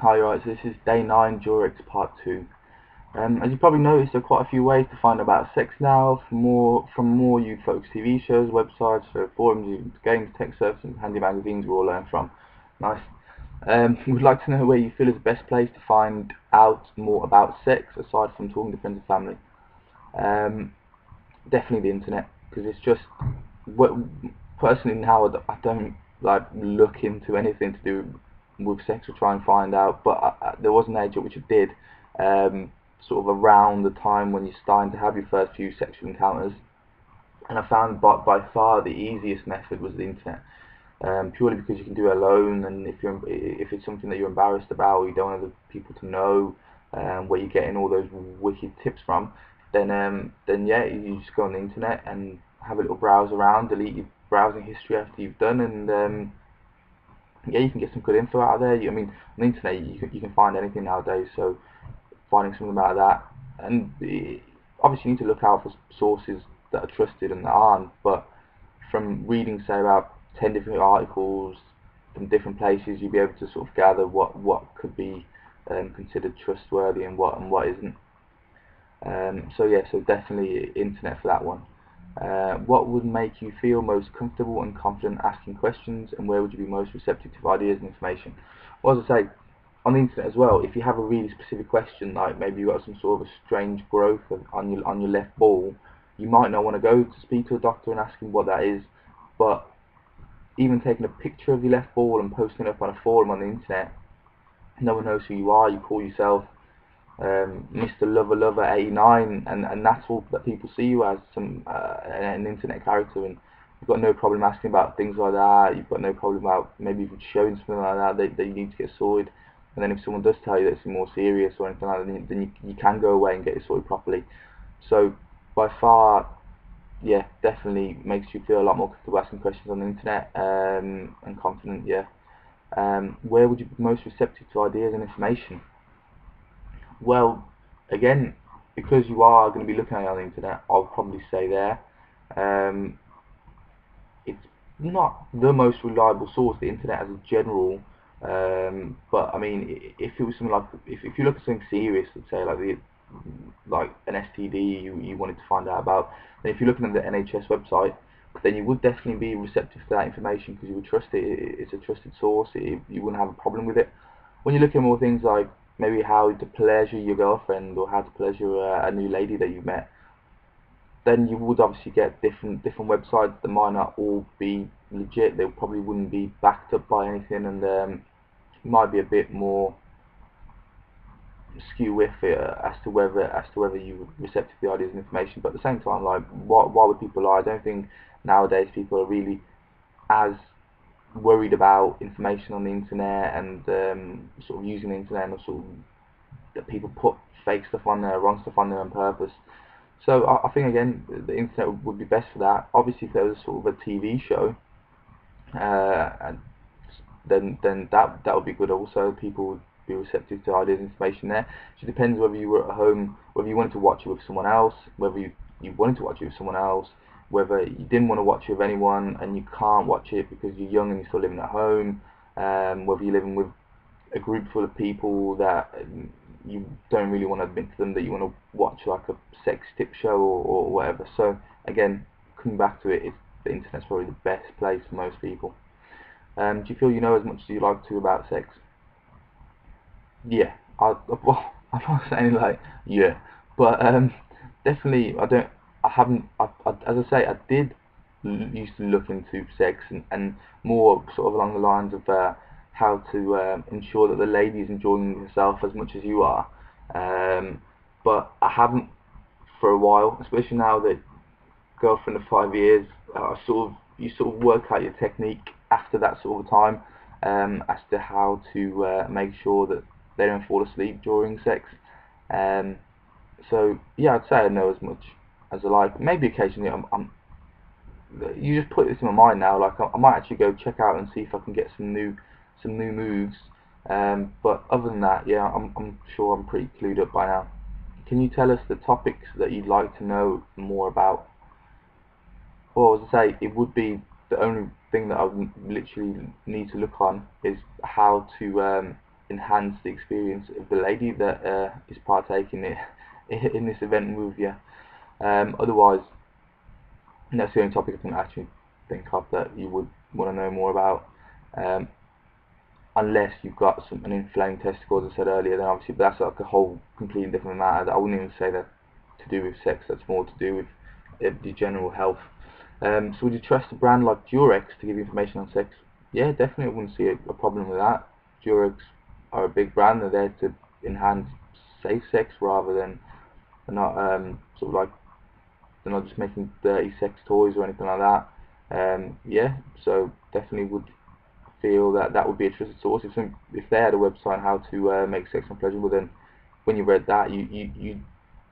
Hi, right, so this is day 9 Durex part 2. As you probably noticed, there are quite a few ways to find out about sex now, from more youth-focused TV shows, websites, so forums, games, tech surfs, and handy magazines we all learn from. Nice. We'd like to know where you feel is the best place to find out more about sex, aside from talking to friends and family. Um, Definitely the internet, because it's just, what, personally now I don't like look into anything to do with sex or try and find out, but there was an age at which I did, sort of around the time when you're starting to have your first few sexual encounters, and I found by far the easiest method was the internet. Purely because you can do it alone, and if it's something that you're embarrassed about, or you don't want other people to know where you're getting all those wicked tips from, then yeah, you just go on the internet and have a little browse around, delete your browsing history after you've done, and yeah, you can get some good info out of there. I mean, on the internet you can find anything nowadays, so finding something about that, and obviously you need to look out for sources that are trusted and that aren't, but from reading, say, about 10 different articles from different places, you'll be able to sort of gather what could be considered trustworthy and what isn't. So yeah, so definitely internet for that one. What would make you feel most comfortable and confident asking questions, and where would you be most receptive to ideas and information? Well, as I say, on the internet as well, if you have a really specific question, like maybe you've got some sort of a strange growth on your left ball, you might not want to go to speak to a doctor and ask him what that is, but even taking a picture of your left ball and posting it up on a forum on the internet, no one knows who you are. You call yourself Mr. Lover Lover 89, and that's all that people see you as, an internet character, and you've got no problem asking about things like that. You've got no problem about maybe even showing something like that you need to get sorted. And then if someone does tell you that it's more serious or anything like that, then you can go away and get it sorted properly. So by far, yeah, definitely makes you feel a lot more comfortable asking questions on the internet, and confident. Yeah. Where would you be most receptive to ideas and information? Well, again, because you are going to be looking at it on the internet, I'll probably say there. Um, it's not the most reliable source, the internet as a general. But I mean, if it was something like, if you look at something serious, let's say like an STD you wanted to find out about, then if you're looking at the NHS website, then you would definitely be receptive to that information because you would trust it. It's a trusted source. You wouldn't have a problem with it. When you're looking at more things like maybe how to pleasure your girlfriend or how to pleasure a new lady that you met, then you would obviously get different websites that might not all be legit. They probably wouldn't be backed up by anything, and might be a bit more skew with it as to whether you receptive to the ideas and information. But at the same time, like, why would people lie? I don't think nowadays people are really as worried about information on the internet and sort of using the internet, and sort of that people put fake stuff on there, wrong stuff on there on purpose. So I think again the internet would be best for that. Obviously, if there was sort of a TV show, and then that would be good also. People would be receptive to ideas and information there. So it depends whether you were at home, whether you wanted to watch it with someone else, whether you wanted to watch it with someone else, whether you didn't want to watch it with anyone and you can't watch it because you're young and you're still living at home, whether you're living with a group full of people that you don't really want to admit to them that you want to watch like a sex tip show or whatever. So again, coming back to it, the internet's probably the best place for most people. Do you feel you know as much as you like to about sex? Yeah, well, I'm not saying like yeah, but definitely I don't. I haven't. As I say, I did used to look into sex and more sort of along the lines of how to ensure that the lady is enjoying herself as much as you are. Um, but I haven't for a while, especially now that girlfriend of 5 years. You sort of work out your technique after that sort of time, as to how to make sure that they don't fall asleep during sex. Um, so yeah, I'd say I know as much as I like. Maybe occasionally you just put this in my mind now. Like I might actually go check out and see if I can get some new moves. But other than that, yeah, I'm sure I'm pretty clued up by now. Can you tell us the topics that you'd like to know more about? Well, as I say, it would be the only thing that I would literally need to look on is how to. enhance the experience of the lady that is partaking in this event with you. Otherwise, that's the only topic I can actually think of that you would want to know more about. Um, unless you've got an inflamed testicle, as I said earlier, then obviously that's like a whole completely different matter. I wouldn't even say that to do with sex. That's more to do with your general health. So would you trust a brand like Durex to give you information on sex? Yeah, definitely. I wouldn't see a problem with that. Durex are a big brand. They're there to enhance safe sex rather than they're not sort of like they're not just making dirty sex toys or anything like that. Yeah, so definitely would feel that that would be a trusted source. If they had a website on how to make sex more pleasurable, then when you read that, you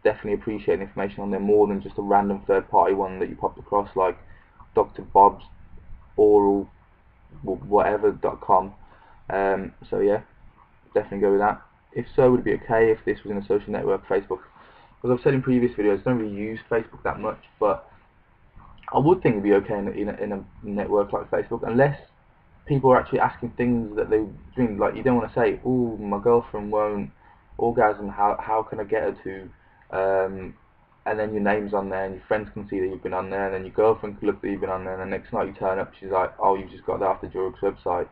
definitely appreciate the information on there more than just a random third-party one that you popped across, like Dr. Bob's Oral whatever.com. So yeah, definitely go with that. If so, would it be okay if this was in a social network, Facebook? As I've said in previous videos, I don't really use Facebook that much, but I would think it'd be okay in a network like Facebook, unless people are actually asking things that they mean. Like, you don't want to say, "Oh, my girlfriend won't orgasm. How can I get her to?" And then your name's on there, and your friends can see that you've been on there, and then your girlfriend can look that you've been on there, and the next night you turn up, she's like, "Oh, you've just got that off the Durex website."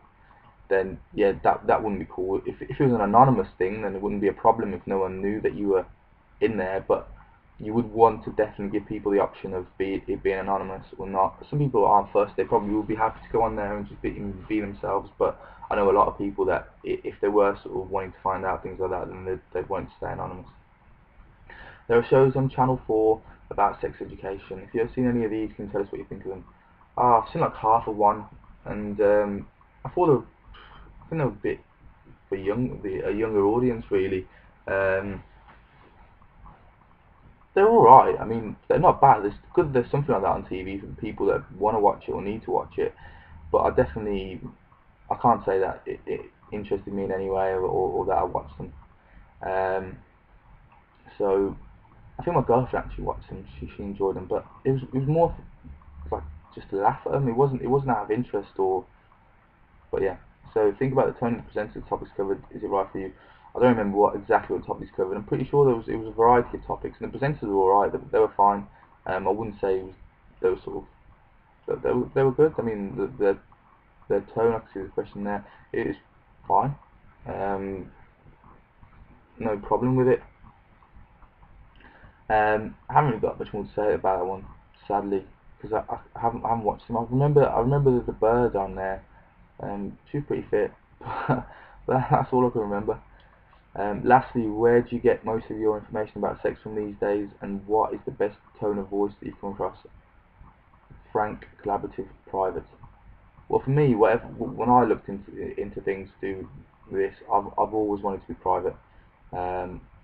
Then yeah, that wouldn't be cool. If it was an anonymous thing, then it wouldn't be a problem if no one knew that you were in there. But you would want to definitely give people the option of it being anonymous or not. Some people aren't fussed; they probably will be happy to go on there and just be themselves. But I know a lot of people that if they were sort of wanting to find out things like that, then they'd want to stay anonymous. There are shows on Channel 4 about sex education. If you've seen any of these, can you tell us what you think of them? I've seen like half of one, and I thought I think they were a bit for a younger audience really. Um, they're alright. I mean, they're not bad. There's good. There's something like that on TV for people that want to watch it or need to watch it. But I can't say that it interested me in any way or that I watched them. Um, so I think my girlfriend actually watched them. She enjoyed them, but it was more like just to laugh at them. It wasn't out of interest or. But yeah. So think about the tone of the presenter, the topics covered. Is it right for you? I don't remember exactly what the topics covered. I'm pretty sure it was a variety of topics, and the presenters were alright. They were fine. I wouldn't say they were sort of they were good. I mean their tone. I can see the question there. It is fine. No problem with it. I haven't really got much more to say about that one, sadly, because I haven't watched them. I remember the bird on there. She was pretty fit, but that's all I can remember. Lastly, where do you get most of your information about sex from these days, and what is the best tone of voice that you've come across? Frank, collaborative, private. Well, for me, when I looked into things to do with this, I've always wanted to be private.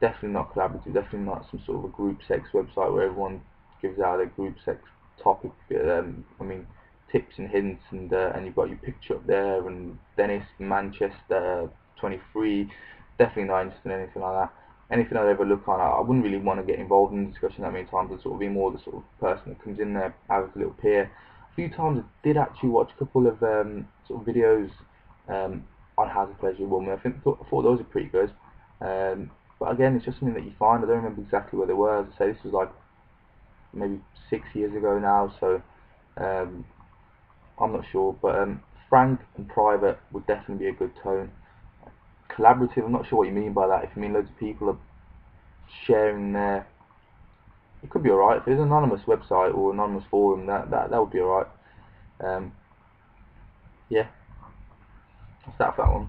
Definitely not collaborative. Definitely not some sort of a group sex website where everyone gives out their group sex topic. I mean, tips and hints, and you've got your picture up there, and Dennis, Manchester, 23. Definitely not interested in anything like that. Anything I'd ever look on, I wouldn't really want to get involved in the discussion that many times. I'd sort of be more the sort of person that comes in there as a little peer. A few times I did actually watch a couple of sort of videos on how to pleasure a woman. I thought those were pretty good. But again, it's just something that you find. I don't remember exactly where they were. As I say, this was like maybe 6 years ago now, so I'm not sure. But frank and private would definitely be a good tone. Collaborative, I'm not sure what you mean by that. If you mean loads of people are sharing their, it could be alright. If it's an anonymous website or anonymous forum, that would be alright. Yeah, that's that for that one.